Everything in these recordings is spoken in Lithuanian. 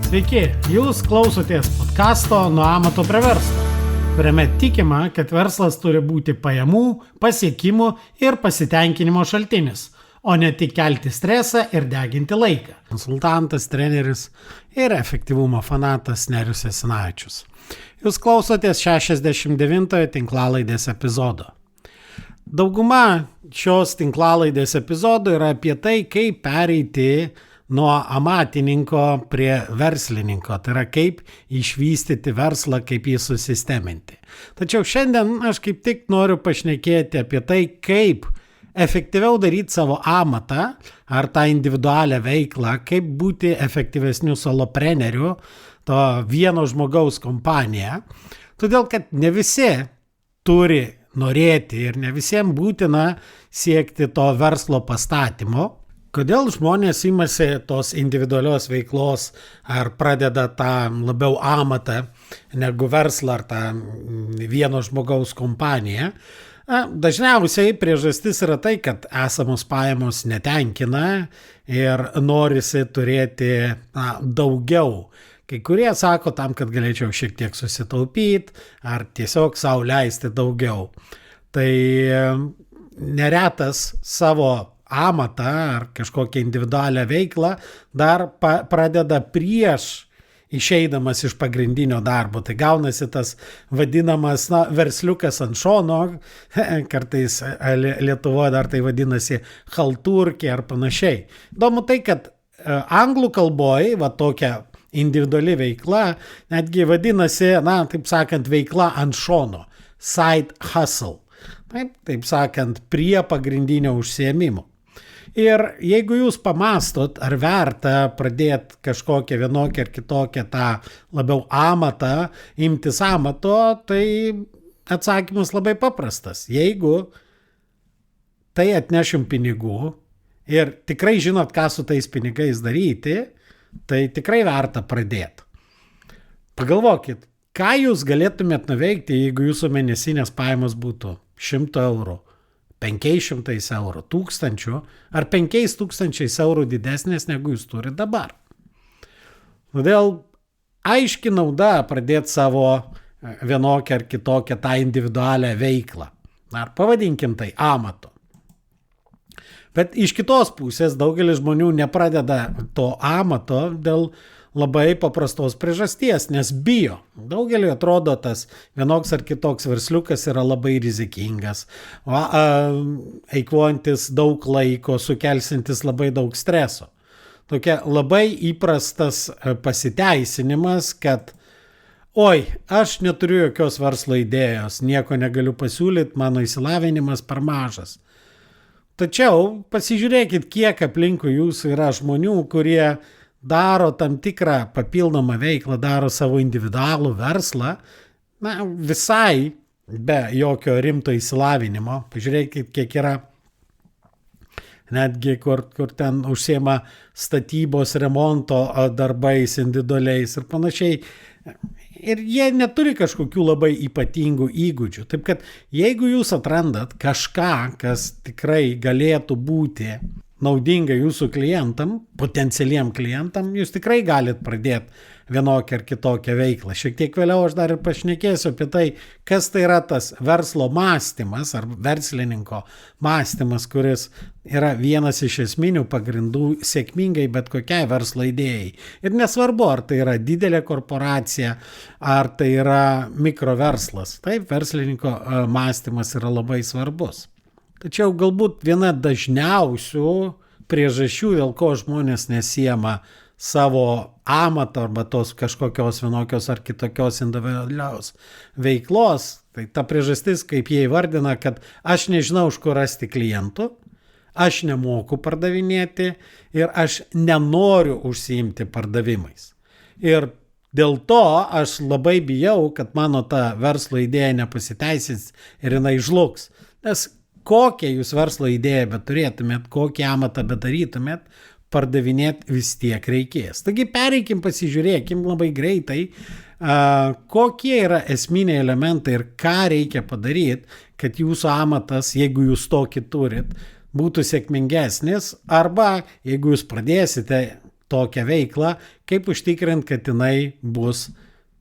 Sveiki, jūs klausotės podcasto Nuo amato prie verslo, kuriame tikima, kad verslas turi būti pajamų, pasiekimų ir pasitenkinimo šaltinis, o ne tik kelti stresą ir deginti laiką. Konsultantas, treneris ir efektyvumo fanatas Nerijus Jasinavičius. Jūs klausotės 69-ojo tinklalaidės epizodo. Dauguma šios tinklalaidės epizodų yra apie tai, kaip pereiti nuo amatininko prie verslininko, tai yra kaip išvystyti verslą, kaip jį susisteminti. Tačiau šiandien aš kaip tik noriu pašnekėti apie tai, kaip efektyviau daryti savo amatą ar tą individualią veiklą, kaip būti efektyvesniu solopreneriu, to vieno žmogaus kompanija. Todėl, kad ne visi turi norėti ir ne visiems būtina siekti to verslo pastatymo. Kodėl žmonės imasi tos individualios veiklos ar pradeda tą labiau amatą negu verslą ar tą vieno žmogaus kompaniją? Dažniausiai priežastis yra tai, kad esamos pajamos netenkina ir norisi turėti daugiau. Kai kurie sako tam, kad galėčiau šiek tiek susitaupyti ar tiesiog sau leisti daugiau. Tai neretas savo amatą ar kažkokią individualią veiklą dar pradeda prieš išeidamas iš pagrindinio darbo. Tai gaunasi tas vadinamas versliukas ant šono, kartais Lietuvoje dar tai vadinasi chalturkė ar panašiai. Įdomu tai, kad anglų kalboje tokia individuali veikla netgi vadinasi, taip sakant, veikla ant šono, side hustle. Taip sakant, prie pagrindinio užsiėmimo. Ir jeigu jūs pamastot, ar verta pradėti kažkokią vienokią ar kitokią tą labiau amatą, imtis amato, tai atsakymas labai paprastas. Jeigu tai atneš jums pinigų ir tikrai žinot, ką su tais pinigais daryti, tai tikrai verta pradėti. Pagalvokit, ką jūs galėtumėt nuveikti, jeigu jūsų mėnesinės pajamos būtų 100 eurų, 500 eurų, 1000 ar 5000 eurų didesnės, negu jūs turite dabar. Todėl aiški nauda pradėti savo vienokią ar kitokią tą individualią veiklą. Ar pavadinkim tai amatu. Bet iš kitos pusės daugelis žmonių nepradeda to amato dėl labai paprastos priežasties, nes bijo. Daugeliui atrodo tas vienoks ar kitoks versliukas yra labai rizikingas, eikvojantis daug laiko, sukelsintis labai daug streso. Tokia labai įprastas pasiteisinimas, kad aš neturiu jokios verslo idėjos, nieko negaliu pasiūlyti, mano išsilavinimas per mažas. Tačiau pasižiūrėkit, kiek aplinkui jūsų yra žmonių, kurie daro tam tikrą papildomą veiklą, daro savo individualų verslą, visai be jokio rimto išsilavinimo. Pažiūrėkit, kiek yra netgi, kur ten užsiema statybos, remonto darbais individualiais ir panašiai. Ir jie neturi kažkokių labai ypatingų įgūdžių. Taip kad jeigu jūs atrandat kažką, kas tikrai galėtų būti naudinga jūsų klientam, potencialiem klientam, jūs tikrai galite pradėti vienokią ar kitokią veiklą. Šiek tiek vėliau aš dar ir pašnekėsiu apie tai, kas tai yra tas verslo mąstymas ar verslininko mąstymas, kuris yra vienas iš esminių pagrindų sėkmingai bet kokiai verslo idėjai. Ir nesvarbu, ar tai yra didelė korporacija, ar tai yra mikroverslas. Taip, verslininko mąstymas yra labai svarbus. Tačiau galbūt viena dažniausių priežasčių, dėl ko žmonės nesiema savo amato arba tos kažkokios vienokios ar kitokios individualios veiklos, tai ta priežastis, kaip jie įvardina, kad aš nežinau, iš kur rasti klientų, aš nemoku pardavinėti ir aš nenoriu užsiimti pardavimais. Ir dėl to aš labai bijau, kad mano ta verslo idėja nepasiteisins ir jinai žlugs. Nes kokią jūs verslo idėją beturėtumėt, kokį amatą bedarytumėt, pardavinėti vis tiek reikės. Taigi pereikim, pasižiūrėkim labai greitai, kokie yra esminiai elementai ir ką reikia padaryti, kad jūsų amatas, jeigu jūs tokį turit, būtų sėkmingesnis, arba jeigu jūs pradėsite tokią veiklą, kaip užtikrinti, kad jinai bus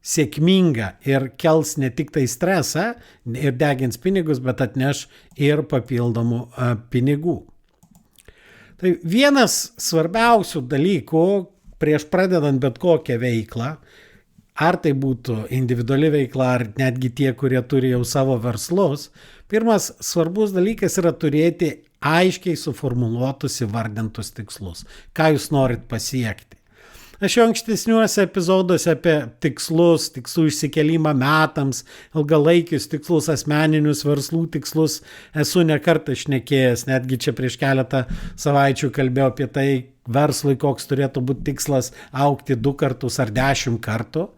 sėkminga ir kels ne tik tai stresą ir degins pinigus, bet atneš ir papildomų pinigų. Tai vienas svarbiausių dalykų prieš pradedant bet kokią veiklą, ar tai būtų individuali veikla, ar netgi tie, kurie turi jau savo verslus, pirmas svarbus dalykas yra turėti aiškiai suformuluotus įvardintus tikslus. Ką jūs norit pasiekti? Aš jau ankstesniuose epizoduose apie tikslus, tikslų išsikelimą metams, ilgalaikius tikslus, asmeninius verslų tikslus esu ne kartą šnekėjęs, netgi čia prieš keletą savaičių kalbėjau apie tai, verslui koks turėtų būti tikslas augti 2 kartus ar 10 kartų.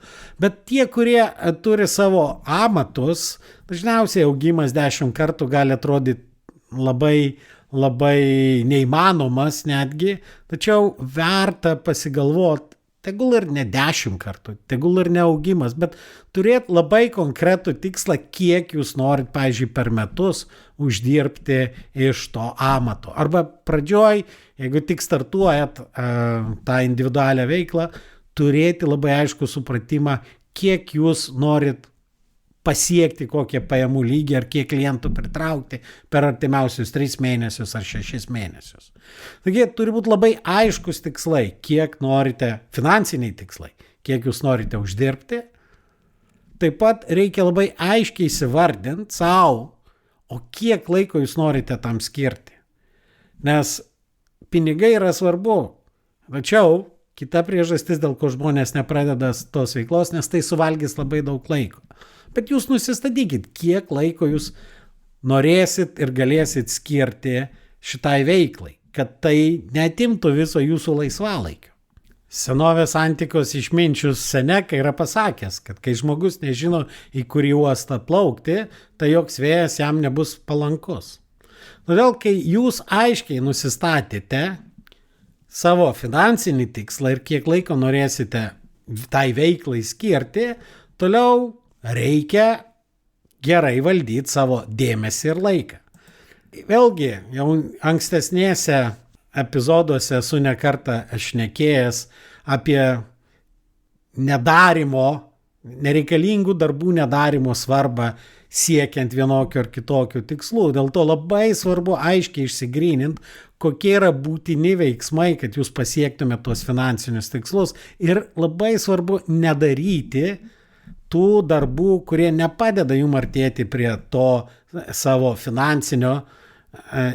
Bet tie, kurie turi savo amatus, dažniausiai augimas 10 kartų gali atrodyti labai neįmanomas netgi, tačiau verta pasigalvoti, tegul ir ne 10 kartų, tegul ir ne augimas, bet turėti labai konkretų tikslą, kiek jūs norit, pavyzdžiui, per metus uždirbti iš to amato. Arba pradžioj, jeigu tik startuojat tą individualią veiklą, turėti labai aišku supratimą, kiek jūs norit pasiekti kokią pajamų lygį ar kiek klientų pritraukti per artimiausius 3 mėnesius ar 6 mėnesius. Taigi turi būti labai aiškus tikslai, kiek norite, finansiniai tikslai, kiek jūs norite uždirbti. Taip pat reikia labai aiškiai įsivardinti savo, o kiek laiko jūs norite tam skirti. Nes pinigai yra svarbu, tačiau kita priežastis, dėl ko žmonės nepradeda tos veiklos, nes tai suvalgys labai daug laiko. Bet jūs nusistatykit, kiek laiko jūs norėsit ir galėsit skirti šitai veiklai, kad tai neatimtų viso jūsų laisvalaikio. Senovės antikos išminčius Seneka yra pasakęs, kad kai žmogus nežino, į kurį uostą plaukti, tai joks vėjas jam nebus palankus. Todėl, kai jūs aiškiai nusistatėte savo finansinį tikslą ir kiek laiko norėsite tai veiklai skirti, toliau reikia gerai valdyti savo dėmesį ir laiką. Vėlgi, jau ankstesnėse epizoduose esu ne kartą šnekėjęs apie nereikalingų darbų nedarimo svarbą siekiant vienokio ar kitokio tikslų. Dėl to labai svarbu aiškiai išsigryninti, kokie yra būtini veiksmai, kad jūs pasiektumėte tuos finansinius tikslus. Ir labai svarbu nedaryti tų darbų, kurie nepadeda jums artėti prie to savo finansinio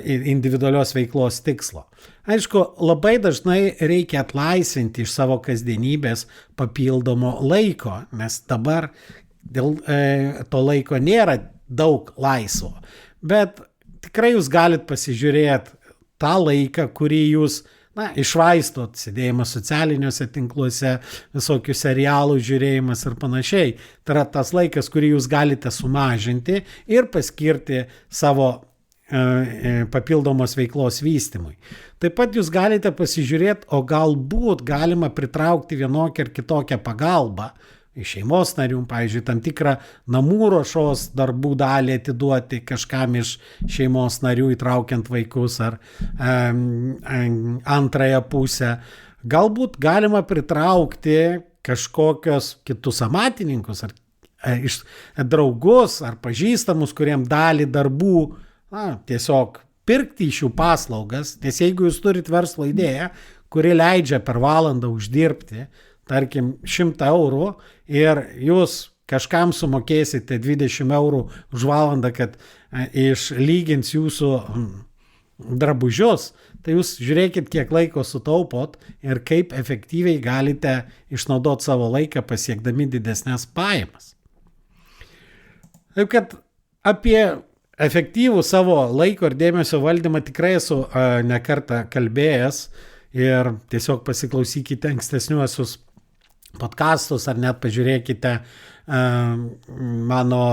individualios veiklos tikslo. Aišku, labai dažnai reikia atlaisvinti iš savo kasdienybės papildomo laiko, nes dabar dėl to laiko nėra daug laisvo. Bet tikrai jūs galit pasižiūrėti tą laiką, kurį jūs išvaistot, sėdėjimas socialiniuose tinkluose, visokių serialų žiūrėjimas ir panašiai. Tai yra tas laikas, kurį jūs galite sumažinti ir paskirti savo papildomos veiklos vystymui. Taip pat jūs galite pasižiūrėti, o galbūt galima pritraukti vienokią ar kitokią pagalbą iš šeimos narių, pavyzdžiui, tam tikrą namų ruošos darbų dalį atiduoti kažkam iš šeimos narių, įtraukiant vaikus ar antrąją pusę. Galbūt galima pritraukti kažkokios kitus amatininkus ar iš draugus ar pažįstamus, kuriem dalį darbų tiesiog pirkti iš jų paslaugas, nes jeigu jūs turit verslo idėją, kuri leidžia per valandą uždirbti, tarkim, 100 eurų ir jūs kažkam sumokėsite 20 eurų už valandą, kad išlygins jūsų drabužius, tai jūs žiūrėkit, kiek laiko sutaupot ir kaip efektyviai galite išnaudoti savo laiką pasiekdami didesnės pajamas. Taip kad apie efektyvų savo laiko ir dėmesio valdymą tikrai esu ne kartą kalbėjęs ir tiesiog pasiklausykite ankstesniuosius podcastus ar net pažiūrėkite mano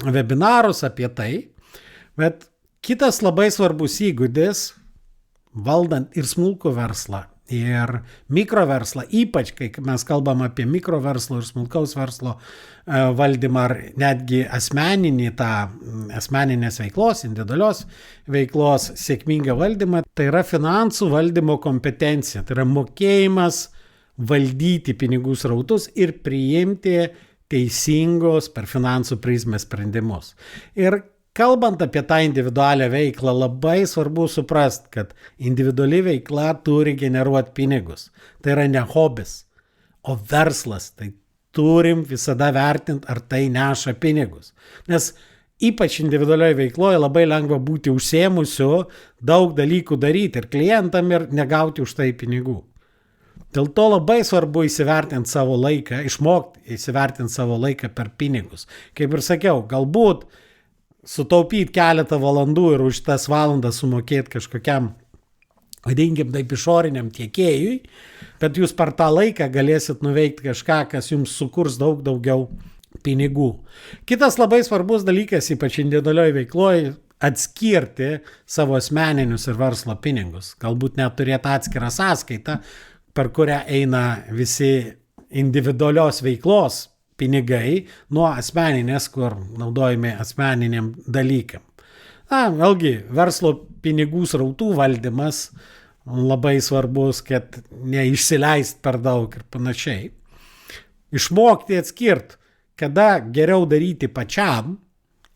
webinarus apie tai. Bet kitas labai svarbus įgūdis, valdant ir smulkų verslą, ir mikroverslą, ypač kai mes kalbam apie mikroverslo ir smulkaus verslo valdymą ar netgi asmeninės veiklos, individualios veiklos sėkmingą valdymą, tai yra finansų valdymo kompetencija, tai yra mokėjimas valdyti pinigų srautus ir priimti teisingos per finansų prizmę sprendimus. Ir kalbant apie tą individualią veiklą, labai svarbu suprast, kad individuali veikla turi generuoti pinigus. Tai yra ne hobis, o verslas. Tai turim visada vertinti, ar tai neša pinigus. Nes ypač individualioje veikloje labai lengva būti užsiėmusiu, daug dalykų daryti ir klientam ir negauti už tai pinigų. Dėl to labai svarbu įsivertinti savo laiką, išmokti įsivertinti savo laiką per pinigus. Kaip ir sakiau, galbūt sutaupyti keletą valandų ir už tas valandas sumokėti kažkokiam, vadinkim taip, išoriniam tiekėjui, bet jūs per tą laiką galėsit nuveikti kažką, kas jums sukurs daug daugiau pinigų. Kitas labai svarbus dalykas, ypač individualioje veikloje, atskirti savo asmeninius ir verslo pinigus. Galbūt net turėti atskirą sąskaitą, per kurią eina visi individualios veiklos pinigai nuo asmeninės, kur naudojami asmeniniam dalykam. Vėlgi, verslo pinigų srautų valdymas labai svarbus, kad neišsileist per daug ir panašiai. Išmokti atskirti, kada geriau daryti pačiam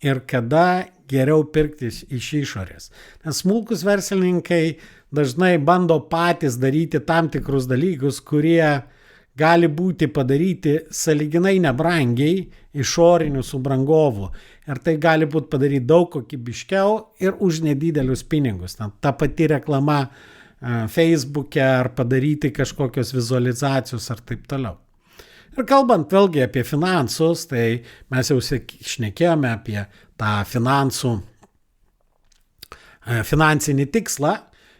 ir kada geriau pirkti iš išorės. Nes smulkus verslininkai dažnai bando patys daryti tam tikrus dalykus, kurie gali būti padaryti sąlyginai nebrangiai išorinių subrangovų. Ir tai gali būti padaryti daug kokybiškiau ir už nedidelius pinigus. Ta pati reklama Facebook'e ar padaryti kažkokios vizualizacijos ar taip toliau. Ir kalbant vėlgi apie finansus, tai mes jau šnekėjome apie tą finansinį tikslą.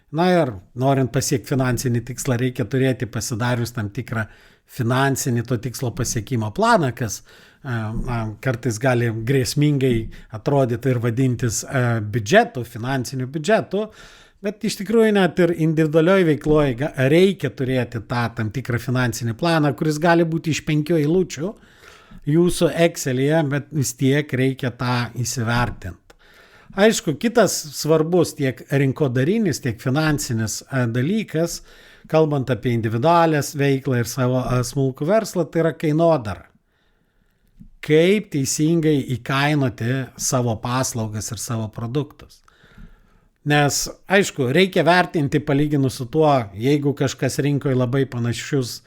Na ir norint pasiekti finansinį tikslą, reikia turėti pasidarius tam tikrą finansinį to tikslo pasiekimo planą, kas kartais gali grėsmingai atrodyti ir vadintis biudžetu, finansiniu biudžetu, bet iš tikrųjų net ir individualioje veikloje reikia turėti tą tam tikrą finansinį planą, kuris gali būti iš 5 eilučių jūsų Excel'yje, bet vis tiek reikia tą įsivertinti. Aišku, kitas svarbus tiek rinkodarinis, tiek finansinis dalykas, kalbant apie individualias veiklą ir savo smulkų verslą, tai yra kainodara. Kaip teisingai įkainoti savo paslaugas ir savo produktus. Nes, aišku, reikia vertinti palyginus su tuo, jeigu kažkas rinkoje labai panašius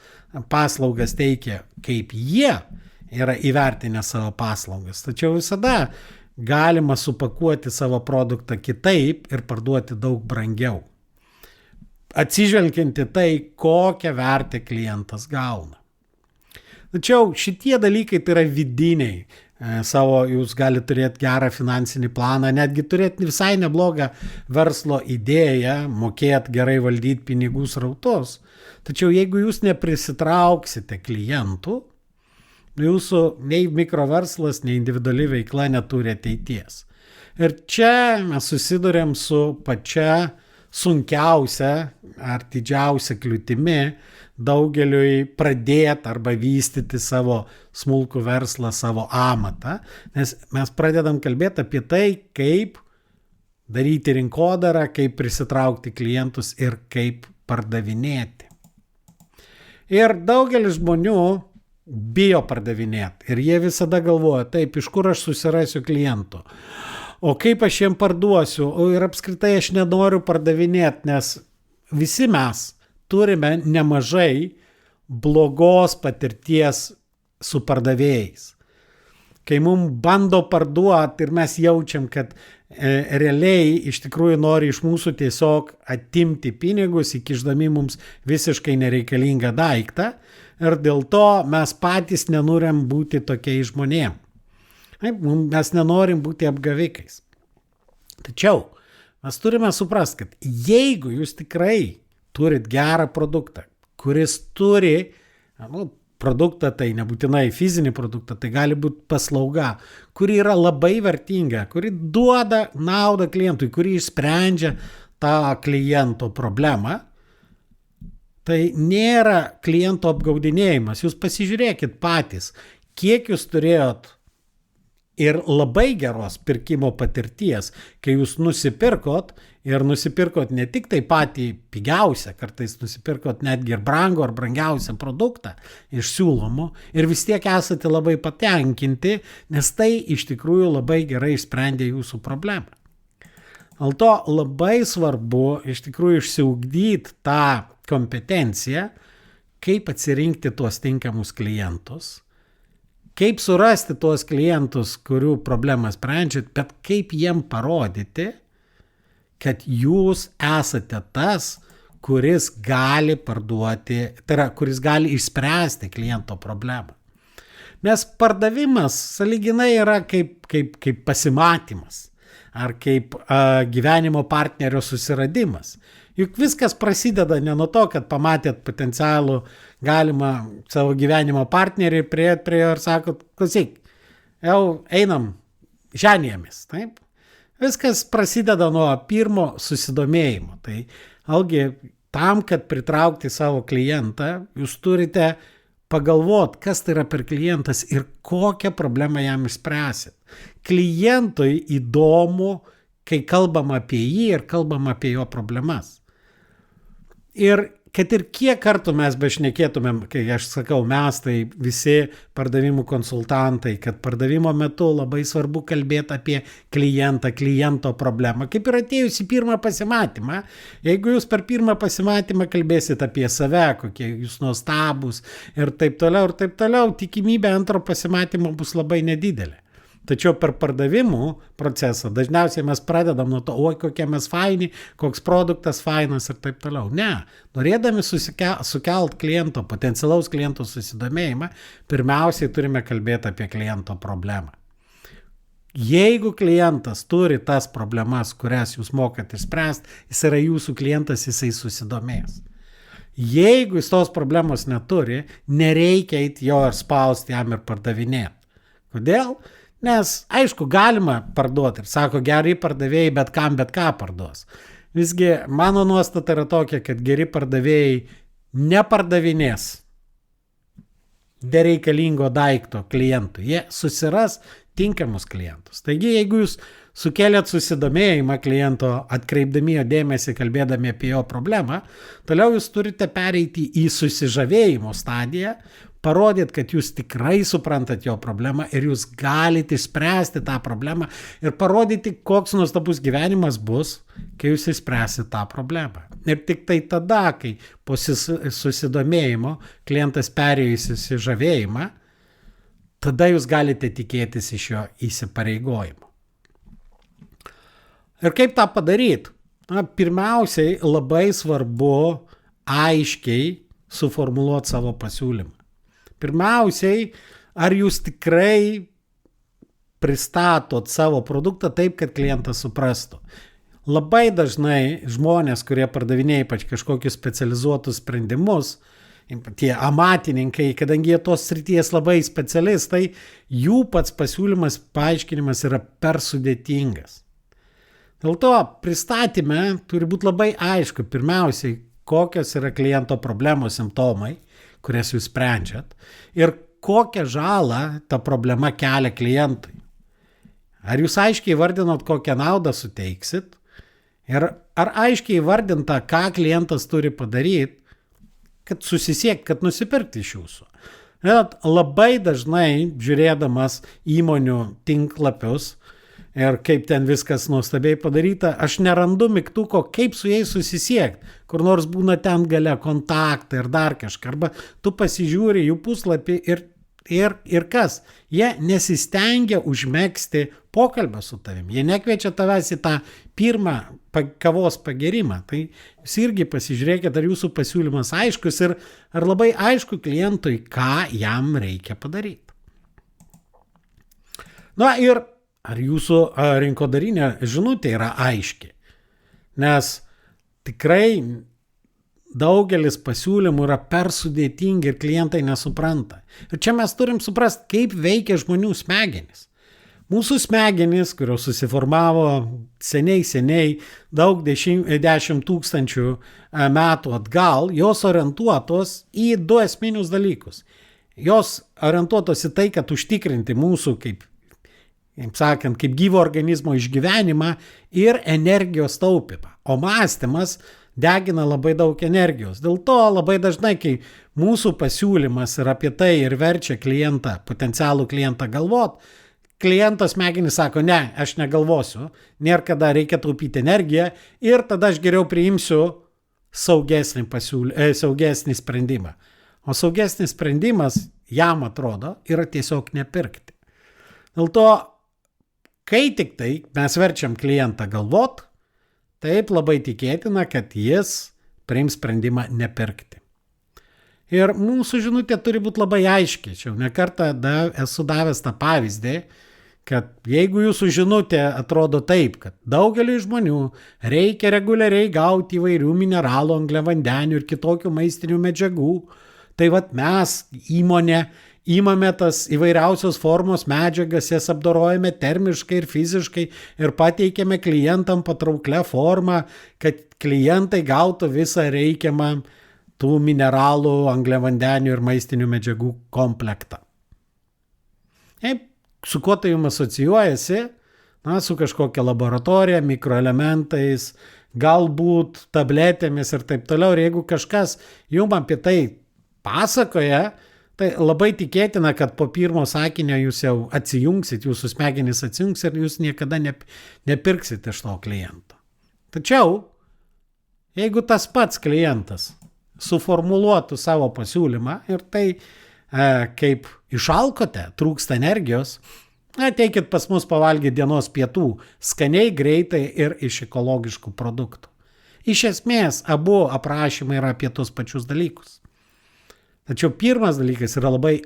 paslaugas teikia, kaip jie yra įvertinę savo paslaugas. Tačiau visada galima supakuoti savo produktą kitaip ir parduoti daug brangiau. Atsižvelgiant į tai, kokią vertę klientas gauna. Tačiau šitie dalykai tai yra vidiniai. Jūs galite turėti gerą finansinį planą, netgi turėti visai neblogą verslo idėją, mokėti gerai valdyti pinigų srautus. Tačiau jeigu jūs neprisitrauksite klientų, jūsų nei mikroverslas, nei individuali veikla neturi ateities. Ir čia mes susidurėm su pačia sunkiausia ar didžiausia kliūtimi daugeliui pradėti arba vystyti savo smulkų verslą, savo amatą, nes mes pradedam kalbėti apie tai, kaip daryti rinkodarą, kaip prisitraukti klientus ir kaip pardavinėti. Ir daugelis žmonių bijo pardavinėti ir jie visada galvoja, taip, iš kur aš susirasiu klientų, o kaip aš jiem parduosiu, ir apskritai aš nenoriu pardavinėti, nes visi mes turime nemažai blogos patirties su pardavėjais. Kai mums bando parduoti ir mes jaučiam, kad realiai iš tikrųjų nori iš mūsų tiesiog atimti pinigus, įkišdami mums visiškai nereikalingą daiktą, ir dėl to mes patys nenorim būti tokiais žmonėm. Mes nenorim būti apgavikais. Tačiau mes turime suprasti, kad jeigu jūs tikrai turit gerą produktą, kuris turi, produktą tai nebūtinai fizinį produktą, tai gali būti paslauga, kuri yra labai vertinga, kuri duoda naudą klientui, kuri išsprendžia tą kliento problemą, tai nėra kliento apgaudinėjimas. Jūs pasižiūrėkit patys, kiek jūs turėjot ir labai geros pirkimo patirties, kai jūs nusipirkot ne tik tai patį pigiausią, kartais nusipirkot netgi ir brangų ar brangiausią produktą iš siūlomų ir vis tiek esate labai patenkinti, nes tai iš tikrųjų labai gerai išsprendė jūsų problemą. Dėl to labai svarbu iš tikrųjų išsiugdyti tą kompetenciją, kaip atsirinkti tuos tinkamus klientus, kaip surasti tuos klientus, kurių problemas sprendžiat, bet kaip jiem parodyti, kad jūs esate tas, kuris gali parduoti, tai yra, kuris gali išspręsti kliento problemą. Nes pardavimas sąlyginai yra kaip pasimatymas ar kaip gyvenimo partnerio susiradimas. Juk viskas prasideda ne nuo to, kad pamatėt potencialų galimą savo gyvenimo partnerį, priėjot prie jo ir sakot, klausyk, jau einam, ženijamės, taip? Viskas prasideda nuo pirmo susidomėjimo. Tai algi tam, kad pritraukti savo klientą, jūs turite pagalvot, kas tai yra per klientas ir kokią problemą jam išspręsit. Klientui įdomu, kai kalbam apie jį ir kalbam apie jo problemas. Ir kad ir kiek kartų mes bešnekėtumėm, kai aš sakau mes, tai visi pardavimų konsultantai, kad pardavimo metu labai svarbu kalbėti apie klientą, kliento problemą. Kaip ir atėjus į pirmą pasimatymą, jeigu jūs per pirmą pasimatymą kalbėsit apie save, kokie jūs nuostabūs ir taip toliau, tikimybė antro pasimatymo bus labai nedidelė. Tačiau per pardavimų procesą dažniausiai mes pradedam nuo to, oi kokie mes faini, koks produktas fainas ir taip toliau. Ne, norėdami sukelt kliento, potencialaus kliento susidomėjimą, pirmiausiai turime kalbėti apie kliento problemą. Jeigu klientas turi tas problemas, kurias jūs mokat išspręsti, jis yra jūsų klientas, jisai susidomės. Jeigu jis tos problemos neturi, nereikia eiti jo ir spausti jam ir pardavinėti. Kodėl? Nes, aišku, galima parduoti ir sako, gerai pardavėjai bet ką parduos. Visgi mano nuostata yra tokia, kad geri pardavėjai nepardavinės bereikalingo daikto klientui. Jie susiras tinkamus klientus. Taigi, jeigu jūs sukėlėt susidomėjimą kliento, atkreipdami jo dėmesį, kalbėdami apie jo problemą, toliau jūs turite pereiti į susižavėjimo stadiją, parodyt, kad jūs tikrai suprantat jo problemą ir jūs galite išspręsti tą problemą ir parodyti, koks nuostabus gyvenimas bus, kai jūs išspręsite tą problemą. Ir tik tai tada, kai po susidomėjimo klientas perėjo į susižavėjimą, tada jūs galite tikėtis iš jo įsipareigojimo. Ir kaip tą padaryti? Pirmiausiai labai svarbu aiškiai suformuluoti savo pasiūlymą. Pirmiausiai, ar jūs tikrai pristatot savo produktą taip, kad klientas suprastų. Labai dažnai žmonės, kurie pardavinėja ypač kažkokius specializuotus sprendimus, tie amatininkai, kadangi jie tos srities labai specialistai, jų pats pasiūlymas, paaiškinimas yra per sudėtingas. Dėl to pristatyme turi būti labai aišku, pirmiausiai, kokios yra kliento problemos simptomai, kurias jūs sprendžiat ir kokią žalą ta problema kelia klientui. Ar jūs aiškiai vardinot, kokią naudą suteiksit ir ar aiškiai vardinta, ką klientas turi padaryti, kad susisiekti, kad nusipirkti iš jūsų. Bet labai dažnai žiūrėdamas įmonių tinklapius ir kaip ten viskas nuostabiai padaryta, aš nerandu mygtuko, kaip su jais susisiekti, kur nors būna ten gale kontaktai ir dar kažką, arba tu pasižiūri jų puslapį ir kas, jie nesistengia užmegzti pokalbio su tavim, jie nekviečia tavęs į tą pirmą kavos pagerimą, tai jūs irgi pasižiūrėkite, ar jūsų pasiūlymas aiškus ir ar labai aišku klientui, ką jam reikia padaryti. Na ir ar jūsų rinkodarinė žinutė yra aiški? Nes tikrai daugelis pasiūlymų yra per sudėtingi ir klientai nesupranta. Ir čia mes turim suprasti, kaip veikia žmonių smegenys. Mūsų smegenys, kurios susiformavo seniai, daug 10 tūkstančių metų atgal, jos orientuotos į du esminius dalykus. Jos orientuotos į tai, kad užtikrinti mūsų, kaip gyvo organizmo išgyvenimą ir energijos taupymą. O mąstymas degina labai daug energijos. Dėl to labai dažnai, kai mūsų pasiūlymas yra apie tai ir verčia klientą, potencialų klientą galvot, klientas smegenys sako, ne, aš negalvosiu, nėra kada reikia taupyti energiją ir tada aš geriau priimsiu saugesnį sprendimą. O saugesnis sprendimas, jam atrodo, yra tiesiog nepirkti. Dėl to, kai tik tai mes verčiam klientą galvot, taip labai tikėtina, kad jis priims sprendimą nepirkti. Ir mūsų žinutė turi būti labai aiški. Čia ne kartą esu davęs tą pavyzdį, kad jeigu jūsų žinutė atrodo taip, kad daugeliui žmonių reikia reguliariai gauti įvairių mineralų, angliavandenių ir kitokių maistinių medžiagų, tai mes įmonė įmame tas įvairiausios formos medžiagas, jas apdorojame termiškai ir fiziškai ir pateikiame klientam patrauklę formą, kad klientai gautų visą reikiamą tų mineralų, angliavandenių ir maistinių medžiagų komplektą. Su kuo tai jums asocijuojasi? Su kažkokia laboratorija, mikroelementais, galbūt tabletėmis ir taip toliau. Ir jeigu kažkas jums apie tai pasakoja, tai labai tikėtina, kad po pirmo sakinio jūs jau atsijungsit, jūsų smegenys atsijungs ir jūs niekada nepirksit iš to kliento. Tačiau, jeigu tas pats klientas suformuluotų savo pasiūlymą ir tai kaip išalkote, trūksta energijos, ateikit pas mus pavalgyti dienos pietų, skaniai, greitai ir iš ekologiškų produktų. Iš esmės, abu aprašymai yra apie tos pačius dalykus. Tačiau pirmas dalykas yra labai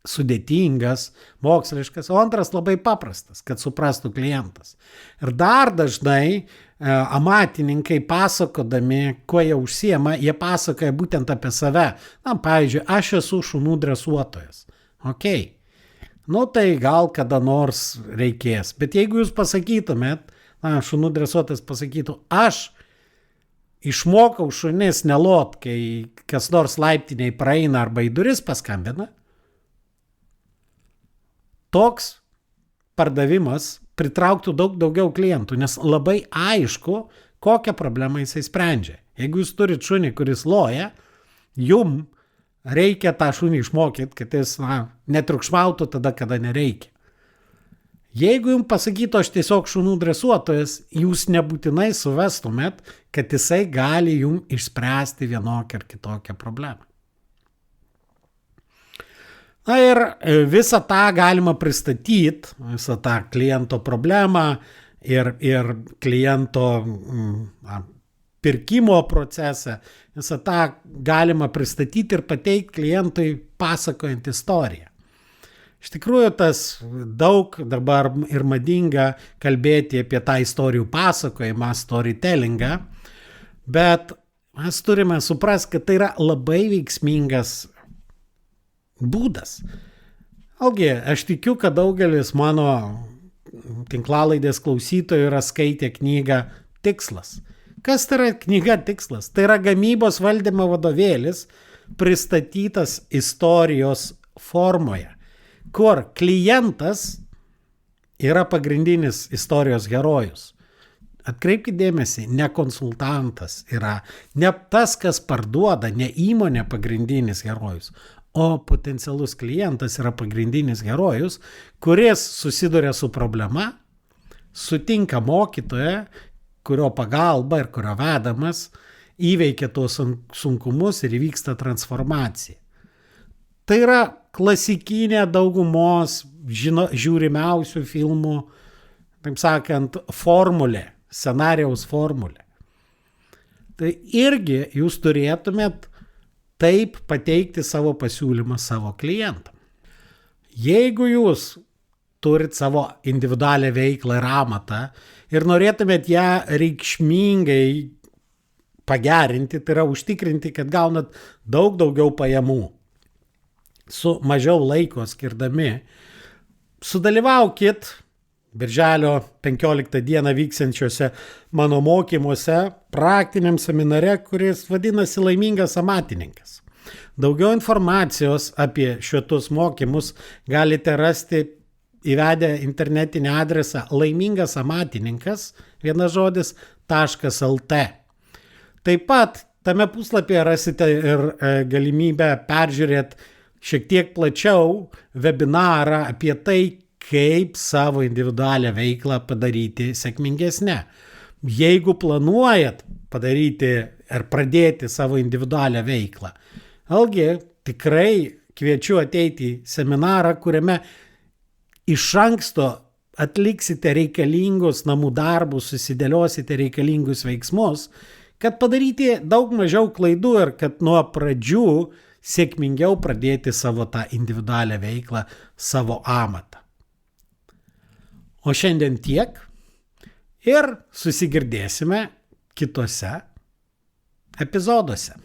sudėtingas, moksliškas, o antras labai paprastas, kad suprastų klientas. Ir dar dažnai amatininkai pasakodami, kuo jie užsiema, jie pasakoja būtent apie save. Pavyzdžiui, aš esu šunų dresuotojas. Tai gal kada nors reikės. Bet jeigu jūs pasakytumėt, šunų dresuotojas pasakytų, aš išmokau šunis nelot, kai kas nors laiptiniai praeina arba į duris paskambina, toks pardavimas pritrauktų daug daugiau klientų, nes labai aišku, kokią problemą jisai sprendžia. Jeigu jūs turit šunį, kuris loja, jum reikia tą šunį išmokyti, kad jis netriukšmautų tada, kada nereikia. Jeigu jums pasakytų, aš tiesiog šunų dresuotojas, jūs nebūtinai suvestumėt, kad jisai gali jums išspręsti vienokią ar kitokią problemą. Ir visą tą galima pristatyti, visą tą kliento problemą ir kliento pirkimo procesą, visą tą galima pristatyti ir pateikti klientui pasakojant istoriją. Iš tikrųjų, tas daug dabar ir madinga kalbėti apie tą istorijų pasakojimą, storytellingą, bet mes turime suprasti, kad tai yra labai veiksmingas būdas. Algi, aš tikiu, kad daugelis mano tinklalaidės klausytojų yra skaitę knygą Tikslas. Kas tai yra knyga Tikslas? Tai yra gamybos valdymo vadovėlis pristatytas istorijos formoje, kur klientas yra pagrindinis istorijos herojus. Atkreipkite dėmesį, ne konsultantas yra, ne tas, kas parduoda, ne įmonė pagrindinis herojus, o potencialus klientas yra pagrindinis herojus, kuris susiduria su problema, sutinka mokytoją, kurio pagalba ir kurio vedamas įveikia tuos sunkumus ir įvyksta transformacija. Tai yra klasikinė daugumos žiūrimiausių filmų, taip sakant, formulė, scenarijaus formulė. Tai irgi jūs turėtumėt taip pateikti savo pasiūlymą savo klientam. Jeigu jūs turit savo individualią veiklą ir amatą ir norėtumėt ją reikšmingai pagerinti, tai yra užtikrinti, kad gaunat daug daugiau pajamų su mažiau laiko skirdami, sudalyvaukit Birželio 15 dieną vyksiančiuose mano mokymuose praktiniam seminare, kuris vadinasi Laimingas amatininkas. Daugiau informacijos apie šitus mokymus galite rasti įvedę internetinį adresą laimingasamatininkas.lt. Taip pat tame puslapyje rasite ir galimybę peržiūrėti šiek tiek plačiau webinarą apie tai, kaip savo individualią veiklą padaryti sėkmingesnę. Jeigu planuojat padaryti ar pradėti savo individualią veiklą, vėlgi tikrai kviečiu ateiti į seminarą, kuriame iš anksto atliksite reikalingus namų darbus, susidėliosite reikalingus veiksmus, kad padaryti daug mažiau klaidų ir kad nuo pradžių sėkmingiau pradėti savo tą individualią veiklą, savo amatą. O šiandien tiek ir susigirdėsime kitose epizoduose.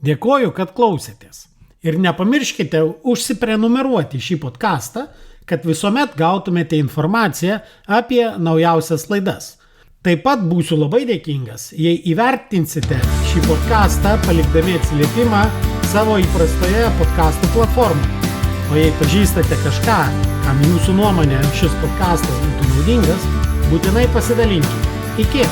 Dėkoju, kad klausėtės. Ir nepamirškite užsiprenumeruoti šį podcastą, kad visuomet gautumėte informaciją apie naujausias laidas. Taip pat būsiu labai dėkingas, jei įvertinsite šį podcastą palikdami atsiliepimą savo įprastoje podcastų platformoje. O jei pažįstate kažką, kam jūsų nuomonė šis podcastas būtų naudingas, būtinai pasidalinkite. Iki!